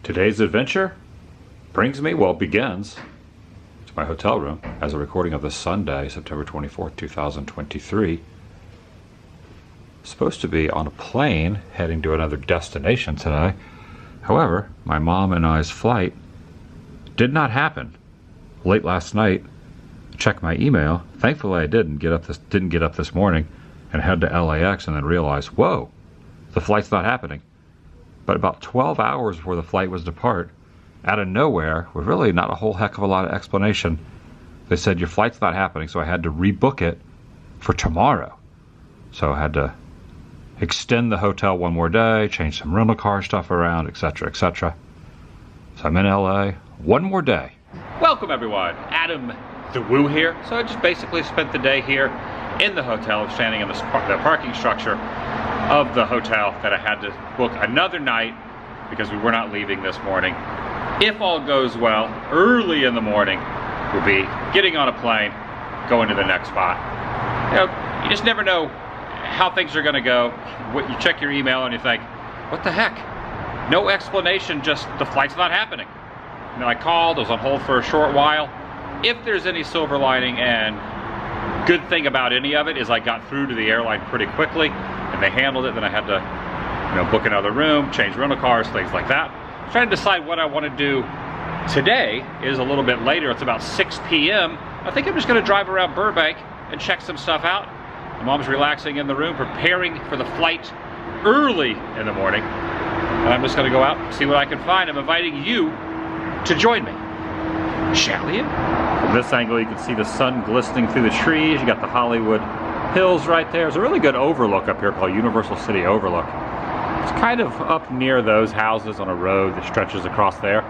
Today's adventure begins to my hotel room as a recording of this Sunday, September 24th, 2023. Supposed to be on a plane heading to another destination today. However, my mom and I's flight did not happen. Late last night, checked my email. Thankfully, I didn't get up this morning and head to LAX and then realized, whoa, the flight's not happening. But about 12 hours before the flight was to depart, out of nowhere, with really not a whole heck of a lot of explanation, they said, your flight's not happening, so I had to rebook it for tomorrow. So I had to extend the hotel one more day, change some rental car stuff around, etc., etc. So I'm in LA one more day. Welcome everyone, Adam the Woo here. So I just basically spent the day here in the hotel, standing in the parking structure of the hotel that I had to book another night because we were not leaving this morning. If all goes well, early in the morning, we'll be getting on a plane, going to the next spot. You know, you just never know how things are gonna go. You check your email and you think, what the heck? No explanation, just the flight's not happening. You know, I called, I was on hold for a short while. If there's any silver lining, and good thing about any of it is I got through to the airline pretty quickly and they handled it. Then I had to, you know, book another room, change rental cars, things like that. I'm trying to decide what I want to do today. Is a little bit later, it's about 6 p.m. I think I'm just going to drive around Burbank and check some stuff out. My mom's relaxing in the room, preparing for the flight early in the morning. And I'm just going to go out and see what I can find. I'm inviting you to join me. Shall you? From this angle, you can see the sun glistening through the trees. You got the Hollywood Hills right there. There's a really good overlook up here called Universal City Overlook. It's kind of up near those houses on a road that stretches across there.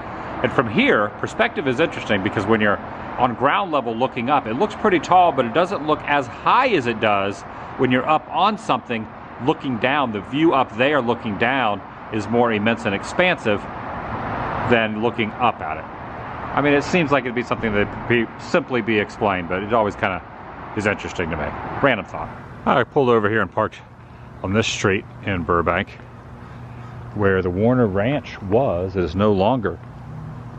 And from here, perspective is interesting because when you're on ground level looking up, it looks pretty tall, but it doesn't look as high as it does when you're up on something looking down. The view up there looking down is more immense and expansive than looking up at it. I mean, it seems like it'd be something that could simply be explained, but it always kind of is interesting to me. Random thought. I pulled over here and parked on this street in Burbank, where the Warner Ranch was. It is no longer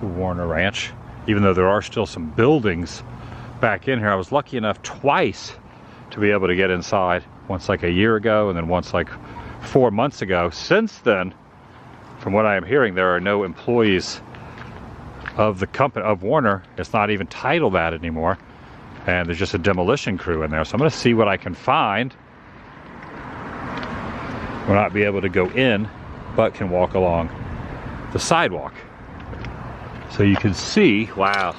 the Warner Ranch, even though there are still some buildings back in here. I was lucky enough twice to be able to get inside, once like a year ago and then once like 4 months ago. Since then, from what I am hearing, there are no employees of the company, of Warner. It's not even titled that anymore, and there's just a demolition crew in there. So I'm going to see what I can find. Will not be able to go in, but can walk along the sidewalk. So you can see, wow.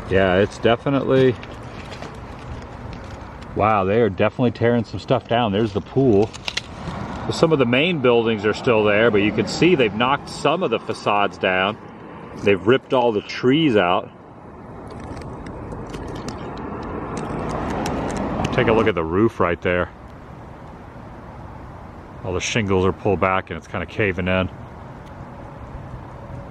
Yeah, it's definitely, wow, they are definitely tearing some stuff down. There's the pool. Some of the main buildings are still there, but you can see they've knocked some of the facades down. They've ripped all the trees out. Take a look at the roof right there. All the shingles are pulled back and it's kind of caving in.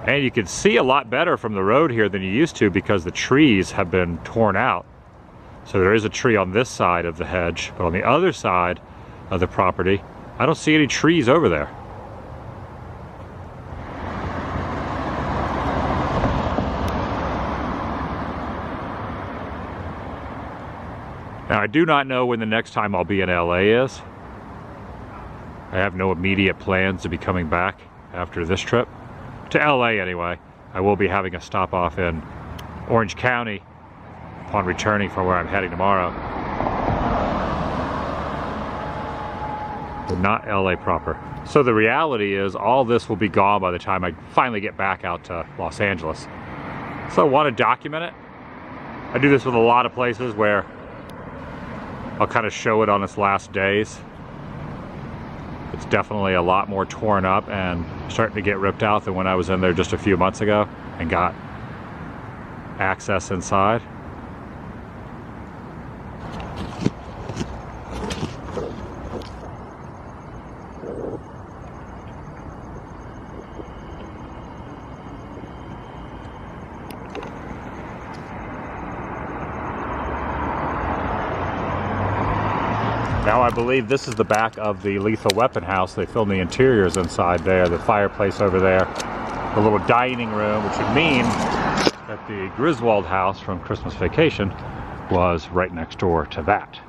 And you can see a lot better from the road here than you used to because the trees have been torn out. So there is a tree on this side of the hedge, but on the other side of the property, I don't see any trees over there. Now, I do not know when the next time I'll be in LA is. I have no immediate plans to be coming back after this trip. To LA anyway. I will be having a stop off in Orange County upon returning from where I'm heading tomorrow. But not LA proper. So the reality is all this will be gone by the time I finally get back out to Los Angeles. So I want to document it. I do this with a lot of places where I'll kind of show it on its last days. It's definitely a lot more torn up and starting to get ripped out than when I was in there just a few months ago and got access inside. Now I believe this is the back of the Lethal Weapon house. They filmed the interiors inside there, the fireplace over there, the little dining room, which would mean that the Griswold house from Christmas Vacation was right next door to that.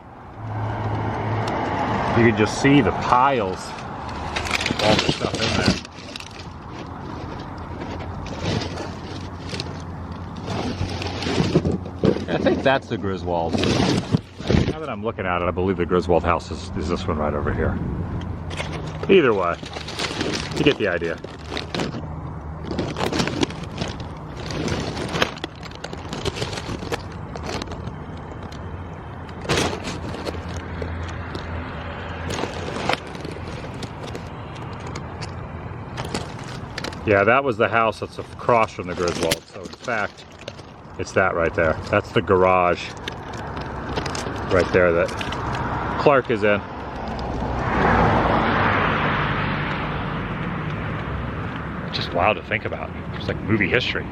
You can just see the piles of all the stuff in there. I think that's the Griswold. Now that I'm looking at it, I believe the Griswold house is this one right over here. Either way, you get the idea. Yeah, that was the house that's across from the Griswold. So in fact, it's that right there. That's the garage right there that Clark is in. Just wild to think about. It's like movie history.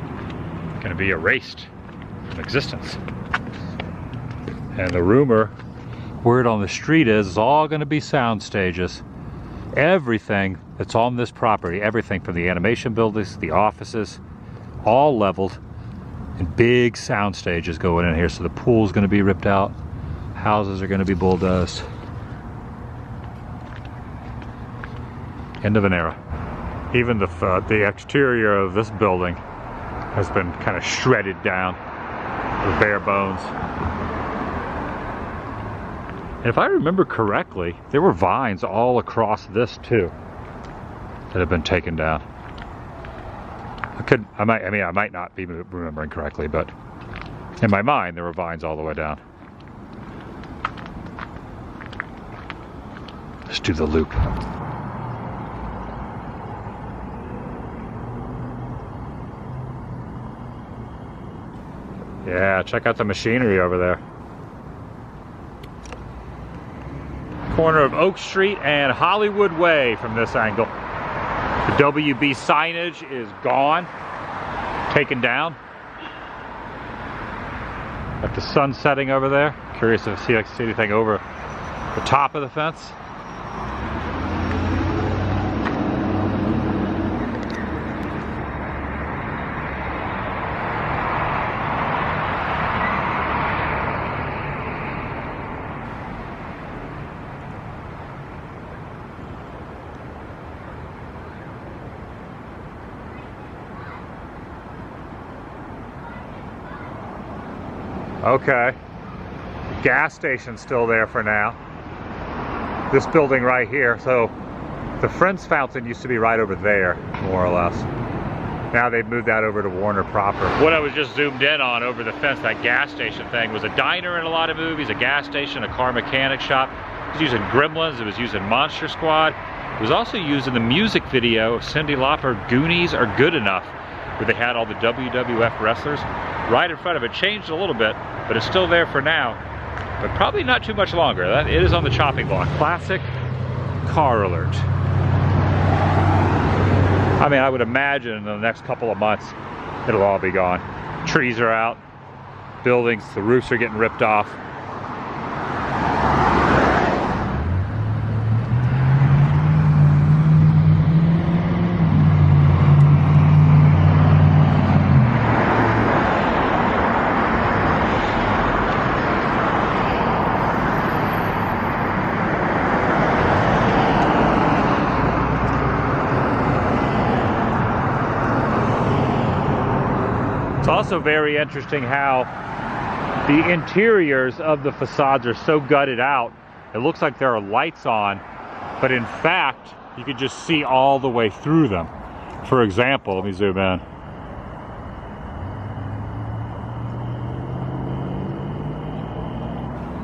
Going to be erased from existence. And the rumor, word on the street is all going to be sound stages. Everything that's on this property, everything from the animation buildings, the offices, all leveled, and big sound stages going in here. So the pool's going to be ripped out, houses are going to be bulldozed. End of an era. Even the exterior of this building has been kind of shredded down with bare bones. And if I remember correctly, there were vines all across this too that have been taken down. I might not be remembering correctly, but in my mind there were vines all the way down. Let's do the loop. Yeah, check out the machinery over there. Corner of Oak Street and Hollywood Way from this angle. The WB signage is gone, taken down. Got the sun setting over there. Curious if I see anything over the top of the fence. Okay, the gas station's still there for now. This building right here, so the Friends Fountain used to be right over there, more or less. Now they've moved that over to Warner proper. What I was just zoomed in on over the fence, that gas station thing, was a diner in a lot of movies, a gas station, a car mechanic shop. It was used in Gremlins, it was used in Monster Squad. It was also used in the music video of Cyndi Lauper, Goonies Are Good Enough, where they had all the WWF wrestlers right in front of it. Changed a little bit, but it's still there for now, but probably not too much longer. It is on the chopping block. Classic car alert. I mean, I would imagine in the next couple of months it'll all be gone. Trees are out, buildings, the roofs are getting ripped off. It's also very interesting how the interiors of the facades are so gutted out. It looks like there are lights on, but in fact, you can just see all the way through them. For example, let me zoom in.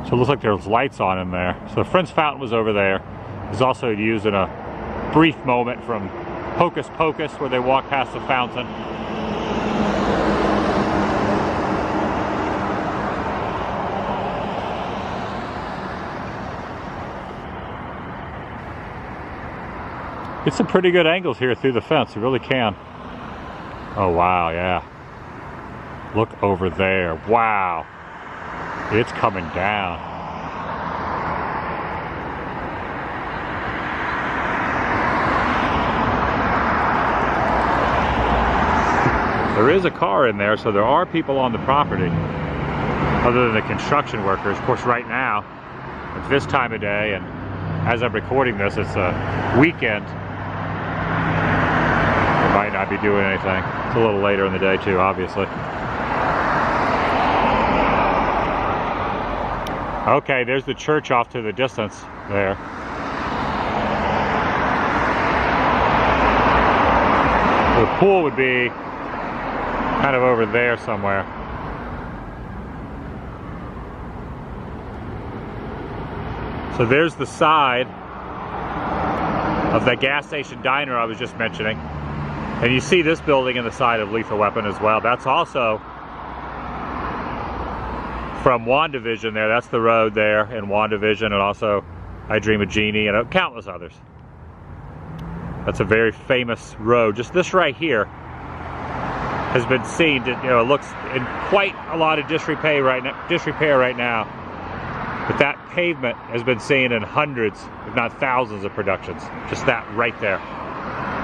So it looks like there's lights on in there. So the Friends Fountain was over there. It was also used in a brief moment from Hocus Pocus, where they walk past the fountain. Get some pretty good angles here through the fence, you really can. Oh wow, yeah. Look over there, wow. It's coming down. There is a car in there, so there are people on the property, other than the construction workers. Of course, right now, it's this time of day, and as I'm recording this, it's a weekend. They might not be doing anything. It's a little later in the day too, obviously. Okay, there's the church off to the distance there. The pool would be kind of over there somewhere. So there's the side of that gas station diner I was just mentioning. And you see this building in the side of Lethal Weapon as well. That's also from WandaVision there. That's the road there in WandaVision, and also I Dream of Jeannie and countless others. That's a very famous road. Just this right here has been seen to, it looks in quite a lot of disrepair right now. But that pavement has been seen in hundreds, if not thousands of productions. Just that right there.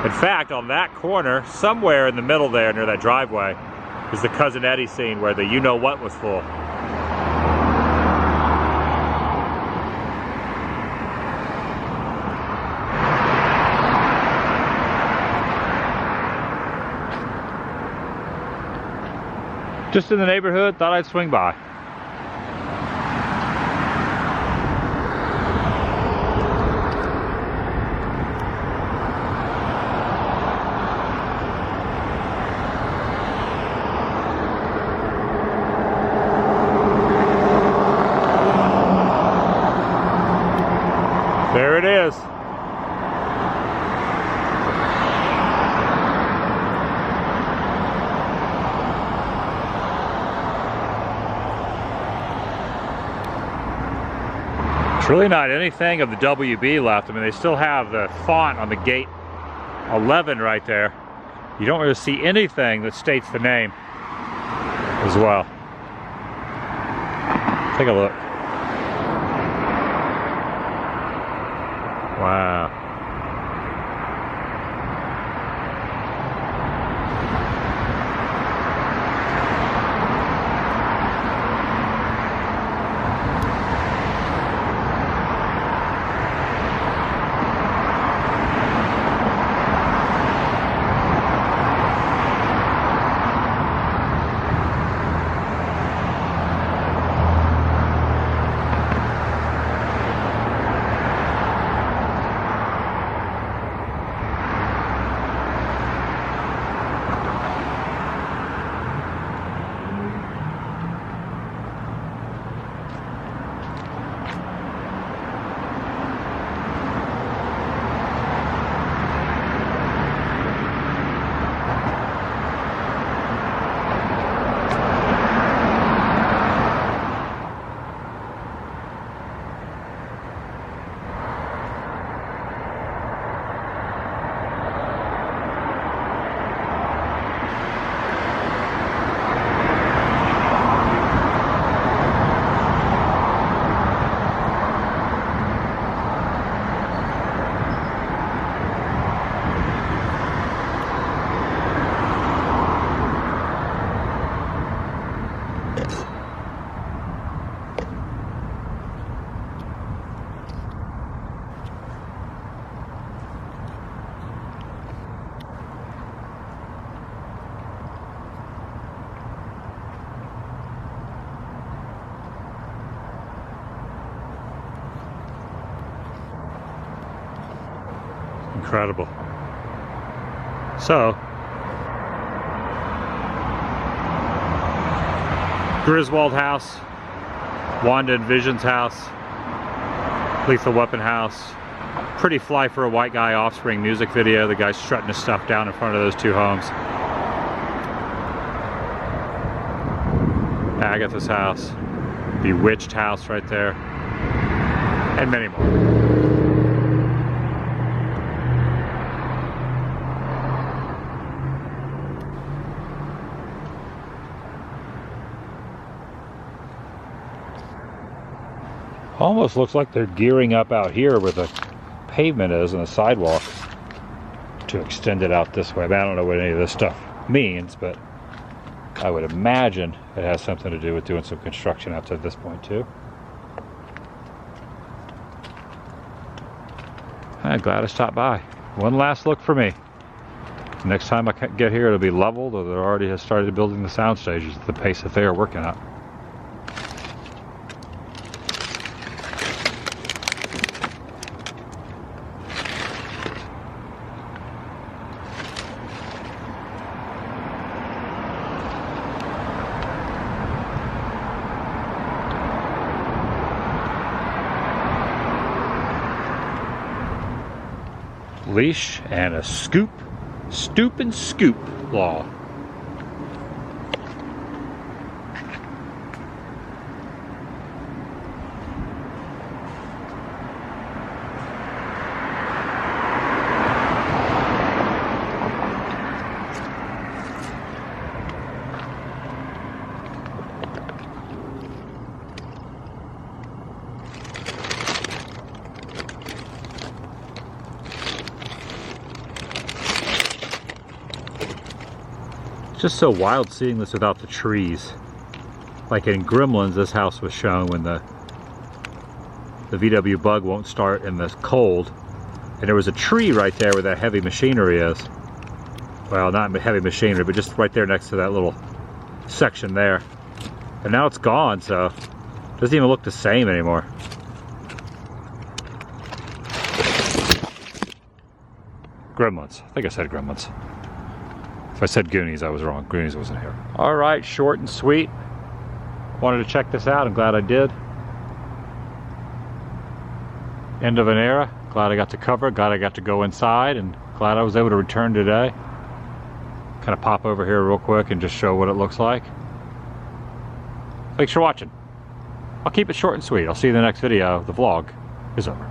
In fact, on that corner, somewhere in the middle there near that driveway, is the Cousin Eddie scene where the You Know What was full. Just in the neighborhood, thought I'd swing by. There it is. It's really not anything of the WB left. I mean, they still have the font on the gate 11 right there. You don't really see anything that states the name as well. Take a look. Wow. Incredible. So, Griswold House, Wanda and Vision's house, Lethal Weapon house. Pretty fly for a white guy Offspring music video. The guy's strutting his stuff down in front of those two homes. Agatha's house, Bewitched house right there, and many more. Almost looks like they're gearing up out here where the pavement is and the sidewalk to extend it out this way. But I don't know what any of this stuff means, but I would imagine it has something to do with doing some construction up to this point too. I'm glad I stopped by. One last look for me. Next time I get here, it'll be leveled, or they already has started building the sound stages at the pace that they are working at. Leash and a scoop, stoop and scoop law. Just so wild seeing this without the trees. Like in Gremlins, this house was shown when the VW bug won't start in the cold. And there was a tree right there where that heavy machinery is. Well, not heavy machinery, but just right there next to that little section there. And now it's gone, so it doesn't even look the same anymore. Gremlins. I think I said Gremlins. If I said Goonies, I was wrong. Goonies wasn't here. All right, short and sweet. Wanted to check this out. I'm glad I did. End of an era. Glad I got to cover it. Glad I got to go inside, and glad I was able to return today. Kind of pop over here real quick and just show what it looks like. Thanks for watching. I'll keep it short and sweet. I'll see you in the next video. The vlog is over.